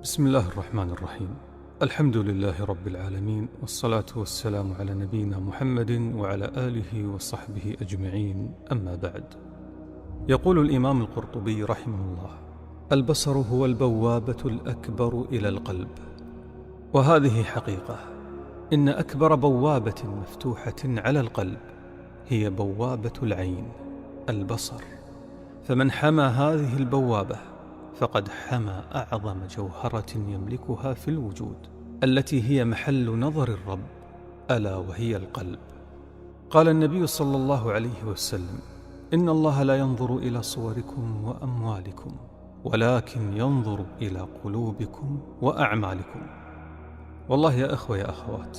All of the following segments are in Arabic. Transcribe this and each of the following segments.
بسم الله الرحمن الرحيم. الحمد لله رب العالمين، والصلاة والسلام على نبينا محمد وعلى آله وصحبه أجمعين، أما بعد. يقول الإمام القرطبي رحمه الله: البصر هو البوابة الأكبر إلى القلب. وهذه حقيقة، إن أكبر بوابة مفتوحة على القلب هي بوابة العين، البصر. فمن حمى هذه البوابة فقد حمى أعظم جوهرة يملكها في الوجود، التي هي محل نظر الرب، ألا وهي القلب. قال النبي صلى الله عليه وسلم: إن الله لا ينظر إلى صوركم وأموالكم، ولكن ينظر إلى قلوبكم وأعمالكم. والله يا أخوة يا أخوات،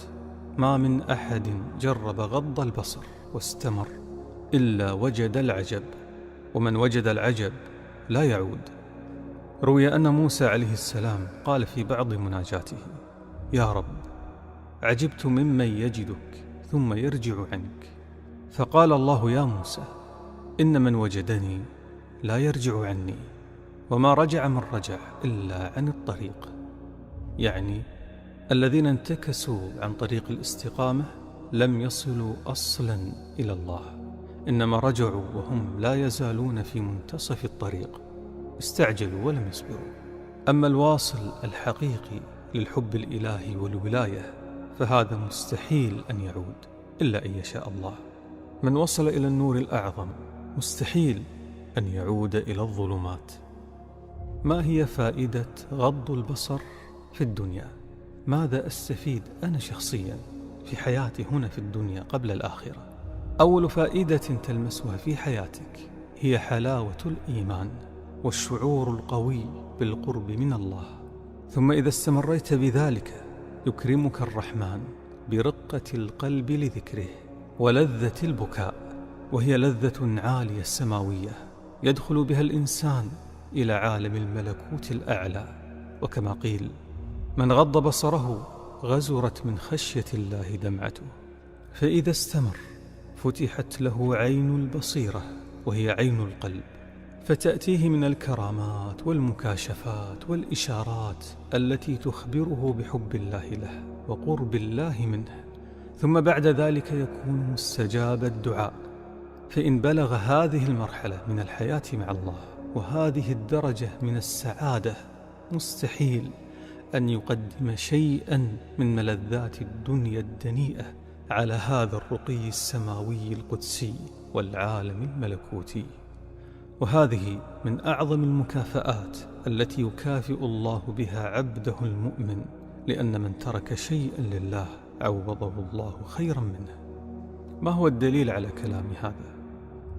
ما من أحد جرب غض البصر واستمر إلا وجد العجب، ومن وجد العجب لا يعود. روي أن موسى عليه السلام قال في بعض مناجاته: يا رب، عجبت ممن يجدك ثم يرجع عنك. فقال الله: يا موسى، إن من وجدني لا يرجع عني، وما رجع من رجع إلا عن الطريق. يعني الذين انتكسوا عن طريق الاستقامة لم يصلوا أصلا إلى الله، إنما رجعوا وهم لا يزالون في منتصف الطريق، استعجلوا ولم يصبروا. أما الواصل الحقيقي للحب الإلهي والولاية فهذا مستحيل أن يعود إلا أن يشاء الله. من وصل إلى النور الأعظم مستحيل أن يعود إلى الظلمات. ما هي فائدة غض البصر في الدنيا؟ ماذا أستفيد أنا شخصيا في حياتي هنا في الدنيا قبل الآخرة؟ أول فائدة تلمسها في حياتك هي حلاوة الإيمان والشعور القوي بالقرب من الله. ثم إذا استمريت بذلك يكرمك الرحمن برقة القلب لذكره ولذة البكاء، وهي لذة عالية سماوية يدخل بها الإنسان إلى عالم الملكوت الأعلى. وكما قيل: من غض بصره غزرت من خشية الله دمعته. فإذا استمر فتحت له عين البصيرة، وهي عين القلب، فتأتيه من الكرامات والمكاشفات والإشارات التي تخبره بحب الله له وقرب الله منه. ثم بعد ذلك يكون مستجاب الدعاء. فإن بلغ هذه المرحلة من الحياة مع الله وهذه الدرجة من السعادة، مستحيل أن يقدم شيئا من ملذات الدنيا الدنيئة على هذا الرقي السماوي القدسي والعالم الملكوتي. وهذه من أعظم المكافآت التي يكافئ الله بها عبده المؤمن، لأن من ترك شيئا لله عوضه الله خيرا منه. ما هو الدليل على كلام هذا؟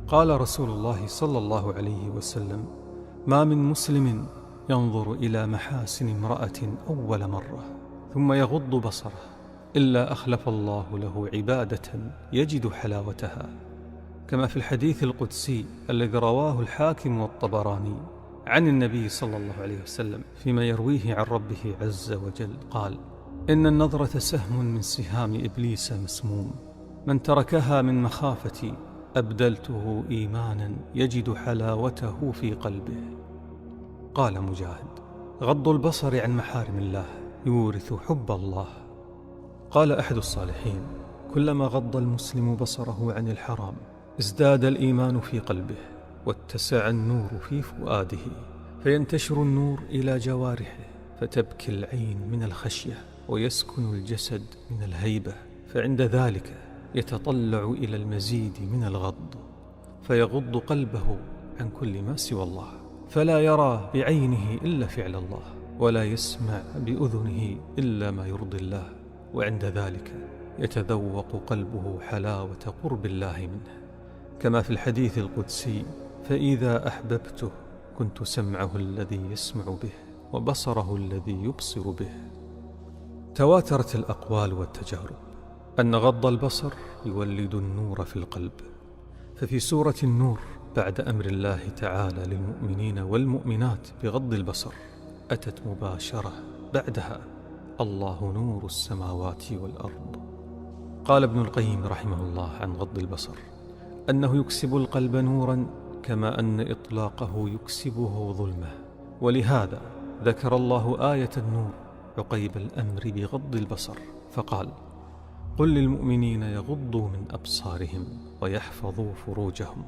قال رسول الله صلى الله عليه وسلم: ما من مسلم ينظر إلى محاسن امرأة أول مرة ثم يغض بصره إلا أخلف الله له عبادة يجد حلاوتها، كما في الحديث القدسي الذي رواه الحاكم والطبراني عن النبي صلى الله عليه وسلم فيما يرويه عن ربه عز وجل قال: إن النظرة سهم من سهام إبليس مسموم، من تركها من مخافتي أبدلته إيمانا يجد حلاوته في قلبه. قال مجاهد: غض البصر عن محارم الله يورث حب الله. قال أحد الصالحين: كلما غض المسلم بصره عن الحرام ازداد الإيمان في قلبه واتسع النور في فؤاده، فينتشر النور إلى جوارحه، فتبكي العين من الخشية ويسكن الجسد من الهيبة، فعند ذلك يتطلع إلى المزيد من الغض، فيغض قلبه عن كل ما سوى الله، فلا يرى بعينه إلا فعل الله، ولا يسمع بأذنه إلا ما يرضي الله، وعند ذلك يتذوق قلبه حلاوة قرب الله منه، كما في الحديث القدسي: فإذا أحببته كنت سمعه الذي يسمع به وبصره الذي يبصر به. تواترت الأقوال والتجارب أن غض البصر يولد النور في القلب. ففي سورة النور بعد أمر الله تعالى للمؤمنين والمؤمنات بغض البصر أتت مباشرة بعدها: الله نور السماوات والأرض. قال ابن القيم رحمه الله عن غض البصر أنه يكسب القلب نورا كما أن إطلاقه يكسبه ظلمة، ولهذا ذكر الله آية النور عقيب الأمر بغض البصر فقال: قل للمؤمنين يغضوا من أبصارهم ويحفظوا فروجهم.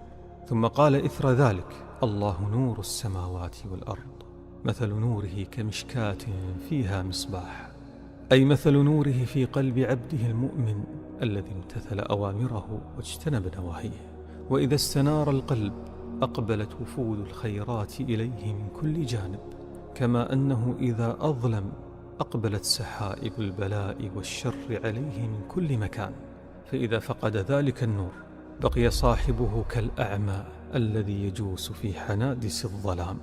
ثم قال إثر ذلك: الله نور السماوات والأرض، مثل نوره كمشكاة فيها مصباح، أي مثل نوره في قلب عبده المؤمن الذي امتثل أوامره واجتنب نواهيه. وإذا استنار القلب أقبلت وفود الخيرات إليه من كل جانب، كما أنه إذا أظلم أقبلت سحائب البلاء والشر عليه من كل مكان، فإذا فقد ذلك النور بقي صاحبه كالأعمى الذي يجوس في حنادس الظلام.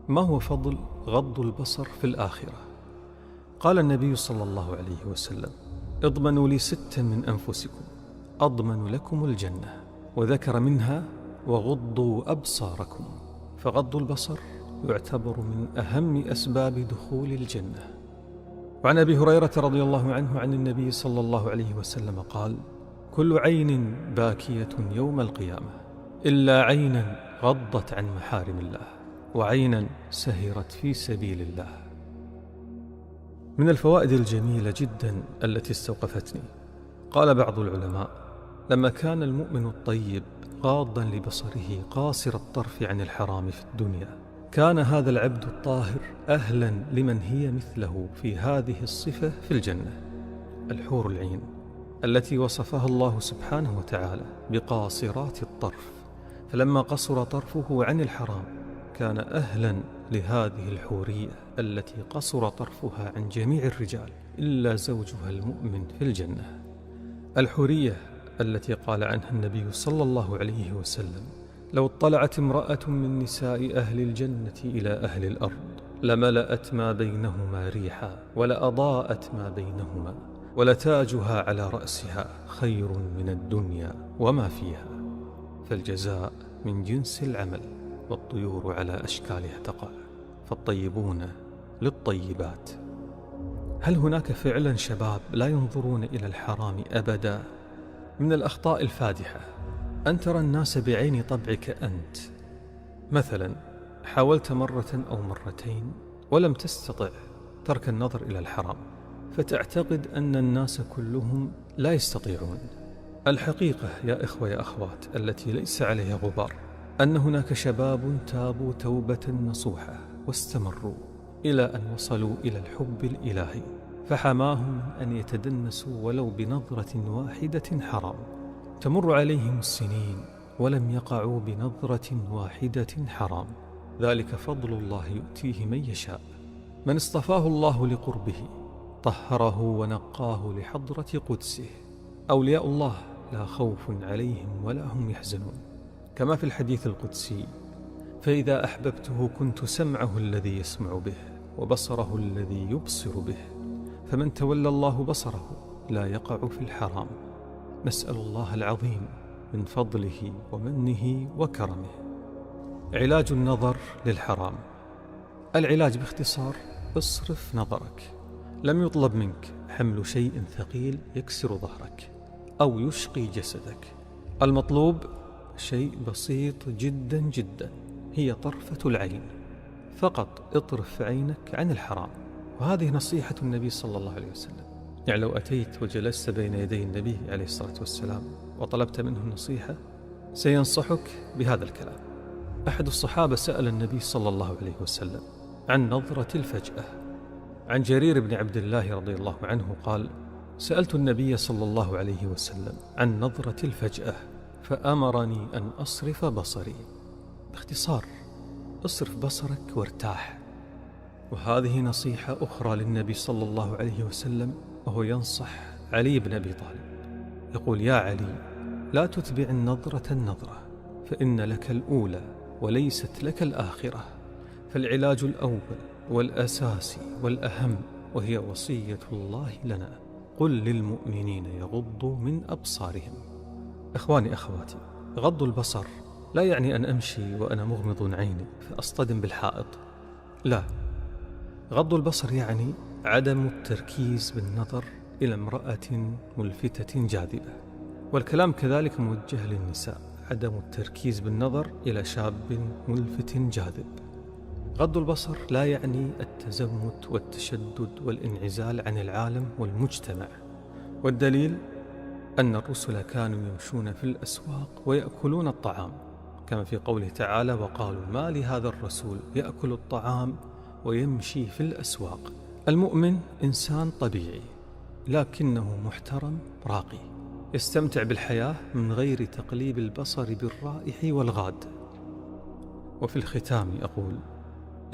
ما هو فضل غض البصر في الآخرة؟ قال النبي صلى الله عليه وسلم: اضمنوا لي 6 من أنفسكم أضمن لكم الجنة، وذكر منها: وغضوا أبصاركم. فغض البصر يعتبر من أهم أسباب دخول الجنة. وعن أبي هريرة رضي الله عنه عن النبي صلى الله عليه وسلم قال: كل عين باكية يوم القيامة إلا عينا غضت عن محارم الله، وعينا سهرت في سبيل الله. من الفوائد الجميلة جدا التي استوقفتني، قال بعض العلماء: لما كان المؤمن الطيب غاضا لبصره قاصر الطرف عن الحرام في الدنيا، كان هذا العبد الطاهر أهلا لمن هي مثله في هذه الصفة في الجنة، الحور العين التي وصفها الله سبحانه وتعالى بقاصرات الطرف. فلما قصر طرفه عن الحرام كان أهلا لهذه الحورية التي قصر طرفها عن جميع الرجال إلا زوجها المؤمن في الجنة. الحورية التي قال عنها النبي صلى الله عليه وسلم: لو اطلعت امرأة من نساء أهل الجنة إلى أهل الأرض لملأت ما بينهما ريحا ولأضاءت ما بينهما، ولتاجها على رأسها خير من الدنيا وما فيها. فالجزاء من جنس العمل، والطيور على أشكالها تقع، فالطيبون للطيبات. هل هناك فعلا شباب لا ينظرون إلى الحرام أبدا؟ من الأخطاء الفادحة أن ترى الناس بعين طبعك أنت. مثلا حاولت مرة أو مرتين ولم تستطع ترك النظر إلى الحرام، فتعتقد أن الناس كلهم لا يستطيعون. الحقيقة يا إخوة يا أخوات التي ليس عليها غبار، أن هناك شباب تابوا توبة نصوحة واستمروا إلى أن وصلوا إلى الحب الإلهي، فحماهم من أن يتدنسوا ولو بنظرة واحدة حرام. تمر عليهم السنين ولم يقعوا بنظرة واحدة حرام. ذلك فضل الله يؤتيه من يشاء. من اصطفاه الله لقربه طهره ونقاه لحضرة قدسه. أولياء الله لا خوف عليهم ولا هم يحزنون، كما في الحديث القدسي: فإذا أحببته كنت سمعه الذي يسمع به وبصره الذي يبصر به، فمن تولى الله بصره لا يقع في الحرام. نسأل الله العظيم من فضله ومنه وكرمه. علاج النظر للحرام. العلاج باختصار: اصرف نظرك. لم يطلب منك حمل شيء ثقيل يكسر ظهرك أو يشقي جسدك. المطلوب شيء بسيط جدا جدا، هي طرفة العين فقط. اطرف عينك عن الحرام. وهذه نصيحة النبي صلى الله عليه وسلم. يعني لو أتيت وجلست بين يدي النبي عليه الصلاة والسلام وطلبت منه النصيحة سينصحك بهذا الكلام. أحد الصحابة سأل النبي صلى الله عليه وسلم عن نظرة الفجأة. عن جرير بن عبد الله رضي الله عنه قال: سألت النبي صلى الله عليه وسلم عن نظرة الفجأة فأمرني أن أصرف بصري. باختصار: اصرف بصرك وارتاح. وهذه نصيحة أخرى للنبي صلى الله عليه وسلم، وهو ينصح علي بن أبي طالب، يقول: يا علي، لا تتبع النظرة فإن لك الأولى وليست لك الآخرة. فالعلاج الأول والأساسي والأهم، وهي وصية الله لنا: قل للمؤمنين يغضوا من أبصارهم. إخواني أخواتي، غض البصر لا يعني أن أمشي وأنا مغمض عيني فأصطدم بالحائط، لا. غض البصر يعني عدم التركيز بالنظر إلى امرأة ملفتة جاذبة. والكلام كذلك موجه للنساء: عدم التركيز بالنظر إلى شاب ملفت جاذب. غض البصر لا يعني التزمت والتشدد والانعزال عن العالم والمجتمع، والدليل أن الرسل كانوا يمشون في الأسواق ويأكلون الطعام، كما في قوله تعالى: وقالوا ما لهذا الرسول يأكل الطعام ويمشي في الأسواق. المؤمن إنسان طبيعي لكنه محترم راقي، يستمتع بالحياة من غير تقليب البصر بالرائح والغاد. وفي الختام أقول: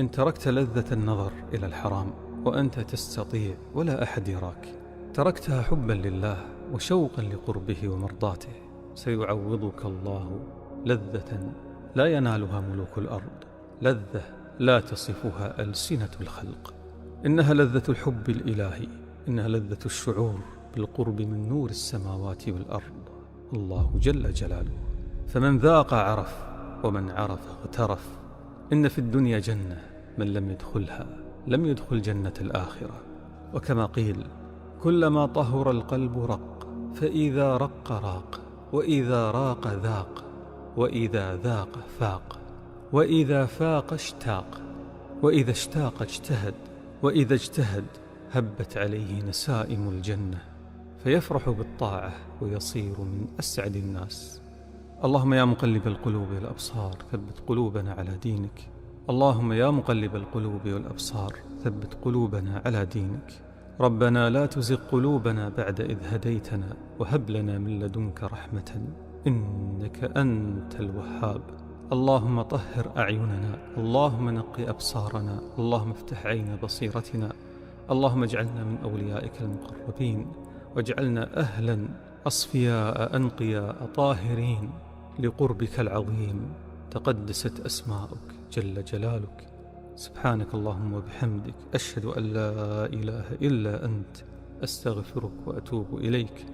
إن تركت لذة النظر إلى الحرام وأنت تستطيع ولا أحد يراك، تركتها حبا لله وشوقا لقربه ومرضاته، سيعوضك الله لذة لا ينالها ملوك الأرض، لذة لا تصفها ألسنة الخلق. إنها لذة الحب الإلهي، إنها لذة الشعور بالقرب من نور السماوات والأرض، الله جل جلاله. فمن ذاق عرف، ومن عرف اغترف. إن في الدنيا جنة، من لم يدخلها لم يدخل جنة الآخرة. وكما قيل: كلما طهر القلب رق، فإذا رق راق، وإذا راق ذاق، وإذا ذاق فاق، وإذا فاق اشتاق، وإذا اشتاق اجتهد، وإذا اجتهد هبت عليه نسائم الجنة، فيفرح بالطاعة ويصير من أسعد الناس. اللهم يا مقلب القلوب والأبصار ثبت قلوبنا على دينك. اللهم يا مقلب القلوب والأبصار ثبت قلوبنا على دينك. ربنا لا تزغ قلوبنا بعد إذ هديتنا وهب لنا من لدنك رحمة إنك أنت الوهاب. اللهم طهر أعيننا، اللهم نقي أبصارنا، اللهم افتح عين بصيرتنا، اللهم اجعلنا من أوليائك المقربين، واجعلنا أهلا أصفياء أنقياء طاهرين لقربك العظيم. تقدست أسماؤك جل جلالك. سبحانك اللهم وبحمدك، أشهد أن لا إله إلا أنت، أستغفرك وأتوب إليك.